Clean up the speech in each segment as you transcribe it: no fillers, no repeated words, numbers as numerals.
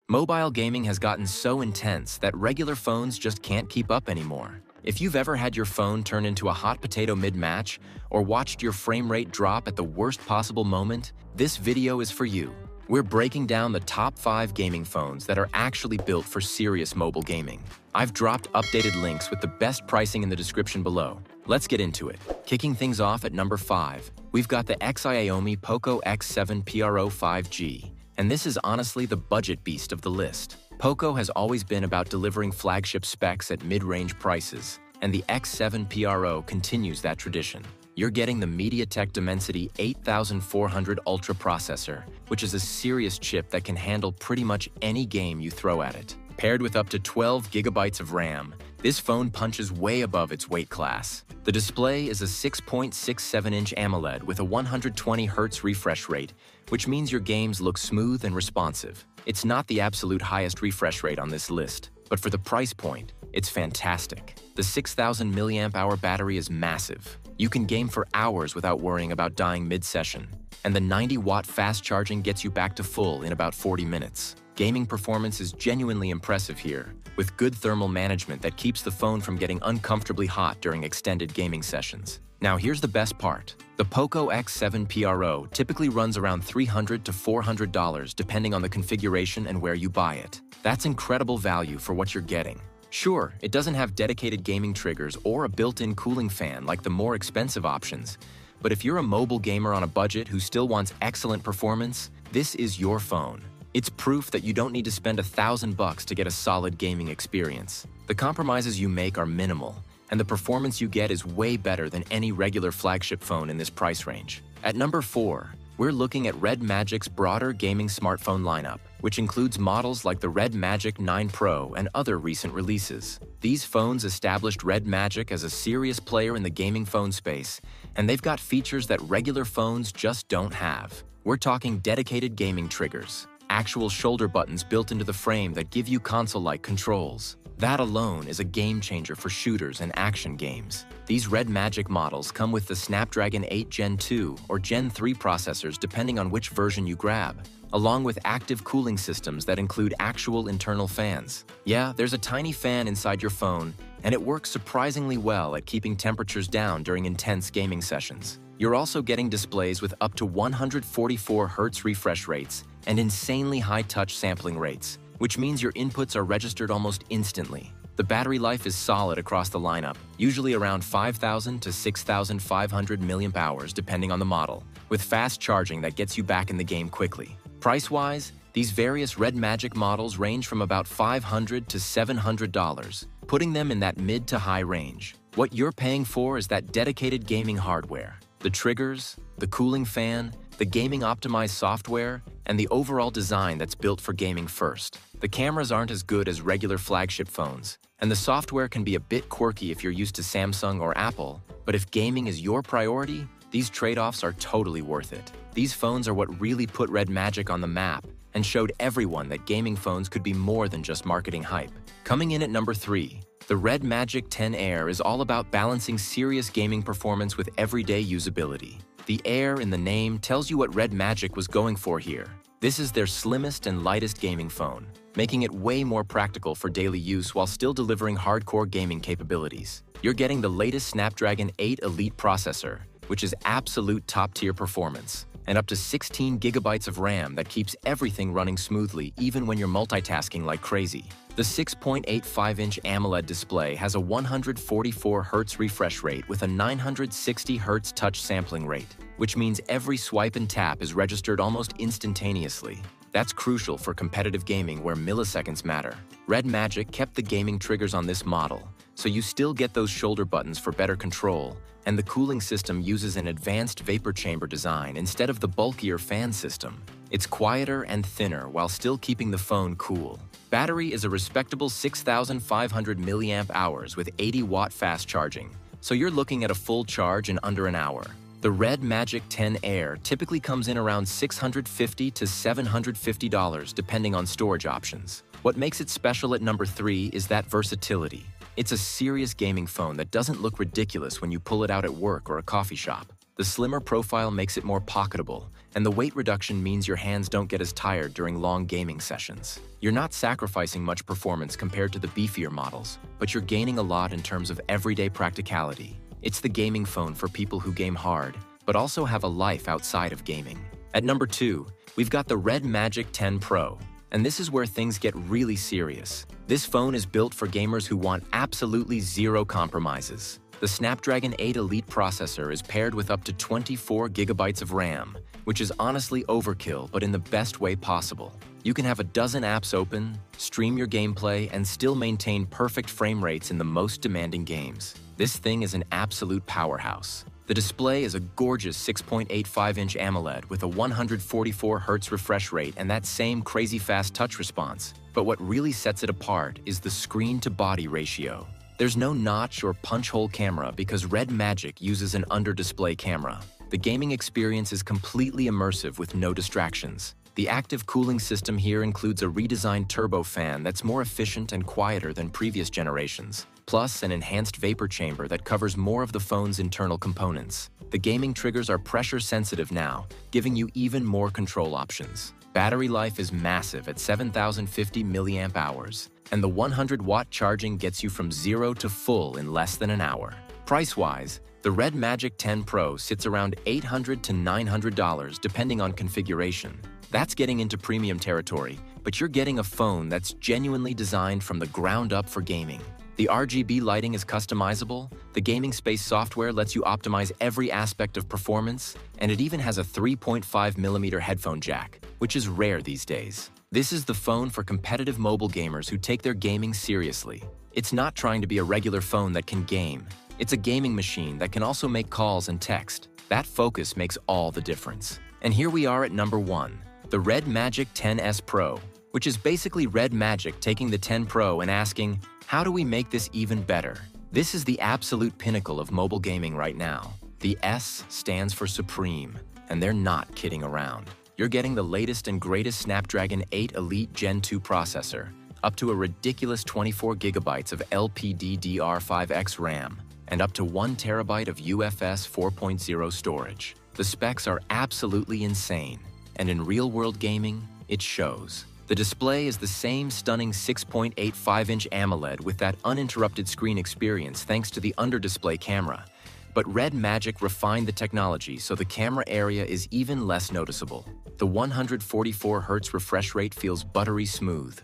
Mobile gaming has gotten so intense that regular phones just can't keep up anymore. If you've ever had your phone turn into a hot potato mid-match or watched your frame rate drop at the worst possible moment, this video is for you. We're breaking down the top 5 gaming phones that are actually built for serious mobile gaming. I've dropped updated links with the best pricing in the description below. Let's get into it. Kicking things off at number 5, we've got the Xiaomi Poco X7 Pro 5G. And this is honestly the budget beast of the list. Poco has always been about delivering flagship specs at mid-range prices, and the X7 Pro continues that tradition. You're getting the MediaTek Dimensity 8400 Ultra processor, which is a serious chip that can handle pretty much any game you throw at it. Paired with up to 12 gigabytes of RAM, this phone punches way above its weight class. The display is a 6.67-inch AMOLED with a 120Hz refresh rate, which means your games look smooth and responsive. It's not the absolute highest refresh rate on this list, but for the price point, it's fantastic. The 6000 mAh battery is massive. You can game for hours without worrying about dying mid-session, and the 90-watt fast charging gets you back to full in about 40 minutes. Gaming performance is genuinely impressive here, with good thermal management that keeps the phone from getting uncomfortably hot during extended gaming sessions. Now here's the best part. The Poco X7 Pro typically runs around $300 to $400 depending on the configuration and where you buy it. That's incredible value for what you're getting. Sure, it doesn't have dedicated gaming triggers or a built-in cooling fan like the more expensive options, but if you're a mobile gamer on a budget who still wants excellent performance, this is your phone. It's proof that you don't need to spend $1,000 to get a solid gaming experience. The compromises you make are minimal, and the performance you get is way better than any regular flagship phone in this price range. At number 4, we're looking at Red Magic's broader gaming smartphone lineup, which includes models like the Red Magic 9 Pro and other recent releases. These phones established Red Magic as a serious player in the gaming phone space, and they've got features that regular phones just don't have. We're talking dedicated gaming triggers, actual shoulder buttons built into the frame that give you console-like controls. That alone is a game changer for shooters and action games. These Red Magic models come with the Snapdragon 8 Gen 2 or Gen 3 processors depending on which version you grab, along with active cooling systems that include actual internal fans. Yeah, there's a tiny fan inside your phone, and it works surprisingly well at keeping temperatures down during intense gaming sessions. You're also getting displays with up to 144Hz refresh rates and insanely high touch sampling rates, which means your inputs are registered almost instantly. The battery life is solid across the lineup, usually around 5,000 to 6,500 mAh depending on the model, with fast charging that gets you back in the game quickly. Price-wise, these various Red Magic models range from about $500 to $700, putting them in that mid to high range. What you're paying for is that dedicated gaming hardware, the triggers, the cooling fan, the gaming-optimized software, and the overall design that's built for gaming first. The cameras aren't as good as regular flagship phones, and the software can be a bit quirky if you're used to Samsung or Apple, but if gaming is your priority, these trade-offs are totally worth it. These phones are what really put Red Magic on the map and showed everyone that gaming phones could be more than just marketing hype. Coming in at number 3, the Red Magic 10 Air is all about balancing serious gaming performance with everyday usability. The Air in the name tells you what Red Magic was going for here. This is their slimmest and lightest gaming phone, making it way more practical for daily use while still delivering hardcore gaming capabilities. You're getting the latest Snapdragon 8 Elite processor, which is absolute top-tier performance, and up to 16 gigabytes of RAM that keeps everything running smoothly even when you're multitasking like crazy. The 6.85-inch AMOLED display has a 144Hz refresh rate with a 960Hz touch sampling rate, which means every swipe and tap is registered almost instantaneously. That's crucial for competitive gaming where milliseconds matter. Red Magic kept the gaming triggers on this model, so you still get those shoulder buttons for better control, and the cooling system uses an advanced vapor chamber design instead of the bulkier fan system. It's quieter and thinner while still keeping the phone cool. Battery is a respectable 6,500 mAh with 80-watt fast charging, so you're looking at a full charge in under an hour. The Red Magic 10 Air typically comes in around $650 to $750 depending on storage options. What makes it special at number 3 is that versatility. It's a serious gaming phone that doesn't look ridiculous when you pull it out at work or a coffee shop. The slimmer profile makes it more pocketable, and the weight reduction means your hands don't get as tired during long gaming sessions. You're not sacrificing much performance compared to the beefier models, but you're gaining a lot in terms of everyday practicality. It's the gaming phone for people who game hard, but also have a life outside of gaming. At number 2, we've got the Red Magic 10 Pro. And this is where things get really serious. This phone is built for gamers who want absolutely zero compromises. The Snapdragon 8 Elite processor is paired with up to 24 gigabytes of RAM, which is honestly overkill, but in the best way possible. You can have a dozen apps open, stream your gameplay, and still maintain perfect frame rates in the most demanding games. This thing is an absolute powerhouse. The display is a gorgeous 6.85-inch AMOLED with a 144 Hz refresh rate and that same crazy fast touch response. But what really sets it apart is the screen-to-body ratio. There's no notch or punch-hole camera because Red Magic uses an under-display camera. The gaming experience is completely immersive with no distractions. The active cooling system here includes a redesigned turbo fan that's more efficient and quieter than previous generations, plus an enhanced vapor chamber that covers more of the phone's internal components. The gaming triggers are pressure-sensitive now, giving you even more control options. Battery life is massive at 7,050 mAh, and the 100-watt charging gets you from 0 to full in less than an hour. Price-wise, the Red Magic 10 Pro sits around $800 to $900 depending on configuration. That's getting into premium territory, but you're getting a phone that's genuinely designed from the ground up for gaming. The RGB lighting is customizable, the gaming space software lets you optimize every aspect of performance, and it even has a 3.5mm headphone jack, which is rare these days. This is the phone for competitive mobile gamers who take their gaming seriously. It's not trying to be a regular phone that can game. It's a gaming machine that can also make calls and text. That focus makes all the difference. And here we are at number 1. The Red Magic 10S Pro, which is basically Red Magic taking the 10 Pro and asking, how do we make this even better? This is the absolute pinnacle of mobile gaming right now. The S stands for Supreme, and they're not kidding around. You're getting the latest and greatest Snapdragon 8 Elite Gen 2 processor, up to a ridiculous 24 gigabytes of LPDDR5X RAM, and up to 1 terabyte of UFS 4.0 storage. The specs are absolutely insane. And in real-world gaming, it shows. The display is the same stunning 6.85-inch AMOLED with that uninterrupted screen experience thanks to the under-display camera. But Red Magic refined the technology so the camera area is even less noticeable. The 144 Hz refresh rate feels buttery smooth,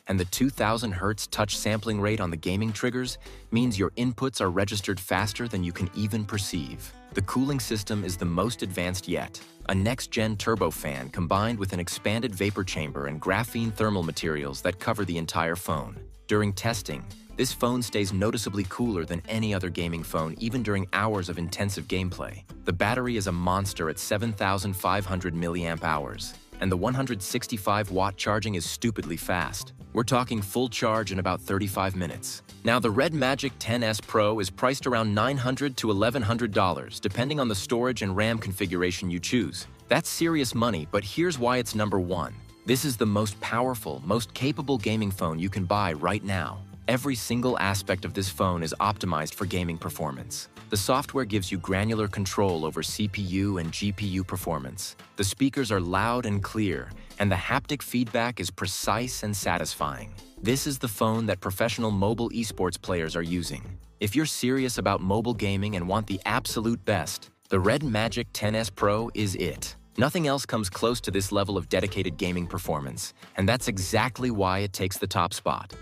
and the 2000 Hz touch sampling rate on the gaming triggers means your inputs are registered faster than you can even perceive. The cooling system is the most advanced yet. A next-gen turbofan combined with an expanded vapor chamber and graphene thermal materials that cover the entire phone. During testing, this phone stays noticeably cooler than any other gaming phone even during hours of intensive gameplay. The battery is a monster at 7,500 mAh, and the 165-watt charging is stupidly fast. We're talking full charge in about 35 minutes. Now, the Red Magic 10S Pro is priced around $900 to $1,100, depending on the storage and RAM configuration you choose. That's serious money, but here's why it's number 1. This is the most powerful, most capable gaming phone you can buy right now. Every single aspect of this phone is optimized for gaming performance. The software gives you granular control over CPU and GPU performance. The speakers are loud and clear, and the haptic feedback is precise and satisfying. This is the phone that professional mobile esports players are using. If you're serious about mobile gaming and want the absolute best, the Red Magic 10S Pro is it. Nothing else comes close to this level of dedicated gaming performance, and that's exactly why it takes the top spot.